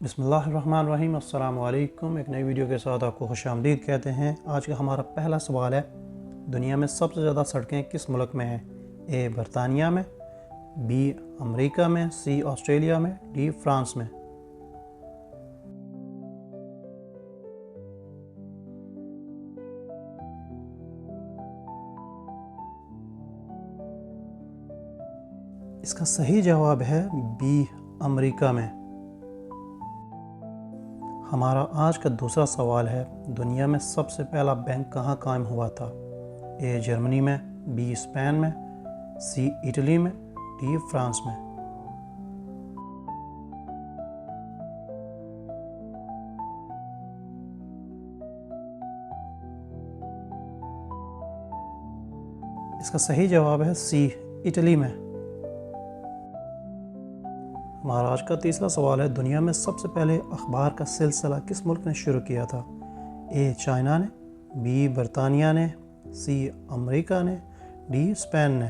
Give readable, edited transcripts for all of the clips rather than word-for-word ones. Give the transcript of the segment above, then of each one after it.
बिस्मिल्लाहिर्रहमानिर्रहीम। अस्सलाम वालेकुम। एक नई वीडियो के साथ आपको खुशामदीद कहते हैं। आज का हमारा पहला सवाल है, दुनिया में सबसे ज़्यादा सड़कें किस मुल्क में हैं? ए बरतानिया में, बी अमेरिका में, सी ऑस्ट्रेलिया में, डी फ्रांस में। इसका सही जवाब है बी अमेरिका में। हमारा आज का दूसरा सवाल है, दुनिया में सबसे पहला बैंक कहाँ कायम हुआ था? ए जर्मनी में, बी स्पेन में, सी इटली में, डी फ्रांस में। इसका सही जवाब है सी इटली में। हमारा आज का तीसरा सवाल है, दुनिया में सबसे पहले अखबार का सिलसिला किस मुल्क ने शुरू किया था? ए चाइना ने, बी बरतानिया ने, सी अमेरिका ने, डी स्पेन ने।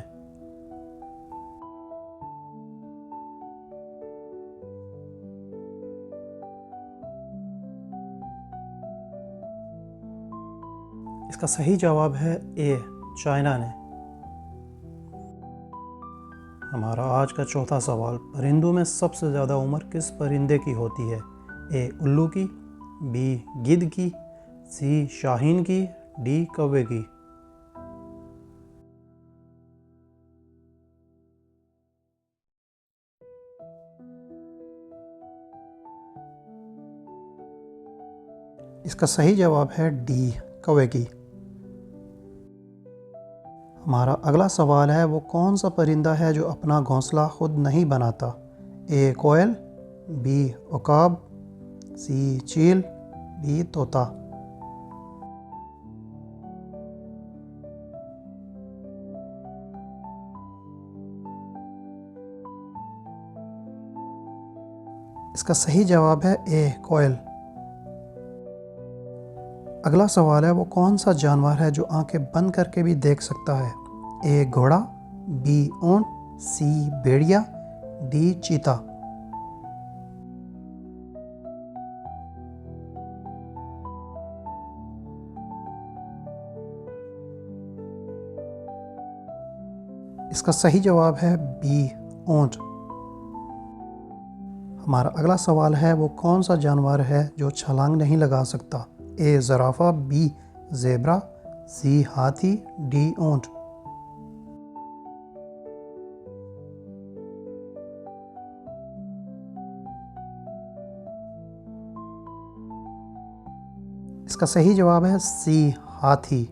इसका सही जवाब है ए चाइना ने। हमारा आज का चौथा सवाल, परिंदों में सबसे ज़्यादा उम्र किस परिंदे की होती है? ए उल्लू की, बी गिद्ध की, सी शाहीन की, डी कौवे की। इसका सही जवाब है डी कौवे की। हमारा अगला सवाल है, वो कौन सा परिंदा है जो अपना घोंसला खुद नहीं बनाता? ए कोयल, बी उकाब, सी चील, डी तोता। इसका सही जवाब है ए कोयल। अगला सवाल है, वो कौन सा जानवर है जो आंखें बंद करके भी देख सकता है? ए घोड़ा, बी ऊंट, सी भेड़िया, डी चीता। इसका सही जवाब है बी ऊंट। हमारा अगला सवाल है, वो कौन सा जानवर है जो छलांग नहीं लगा सकता? ए ज़राफ़ा, बी ज़ेब्रा, सी हाथी, डी ऊंट। इसका सही जवाब है सी हाथी।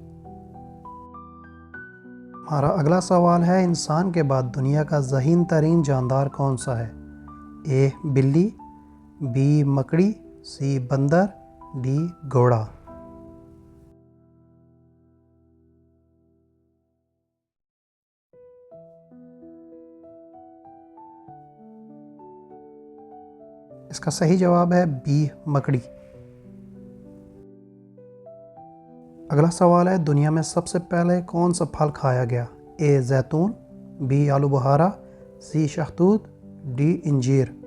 हमारा अगला सवाल है, इंसान के बाद दुनिया का ज़हीन तरीन जानदार कौन सा है? ए बिल्ली, बी मकड़ी, सी बंदर, डी घोड़ा। इसका सही जवाब है बी मकड़ी। अगला सवाल है, दुनिया में सबसे पहले कौन सा फल खाया गया? ए जैतून, बी आलू बुहारा, सी शहतूत, डी इंजीर।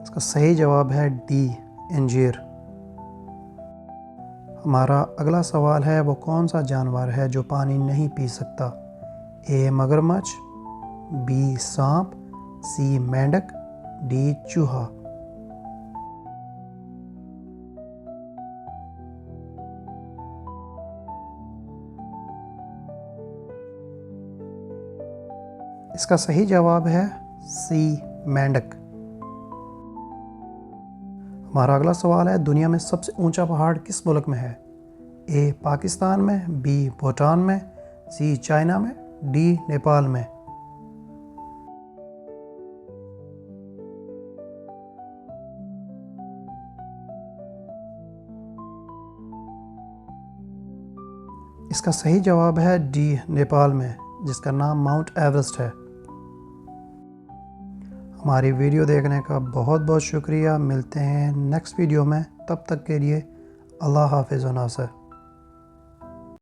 इसका सही जवाब है डी इंजीर। हमारा अगला सवाल है, वो कौन सा जानवर है जो पानी नहीं पी सकता? ए मगरमच्छ, बी सांप, सी मेंढक, डी चूहा। इसका सही जवाब है सी मेंढक। हमारा अगला सवाल है, दुनिया में सबसे ऊंचा पहाड़ किस मुल्क में है? ए पाकिस्तान में, बी भूटान में, सी चाइना में, डी नेपाल में। इसका सही जवाब है डी नेपाल में, जिसका नाम माउंट एवरेस्ट है। हमारी वीडियो देखने का बहुत बहुत शुक्रिया। मिलते हैं नेक्स्ट वीडियो में, तब तक के लिए अल्लाह हाफ़िज़ व नासिर।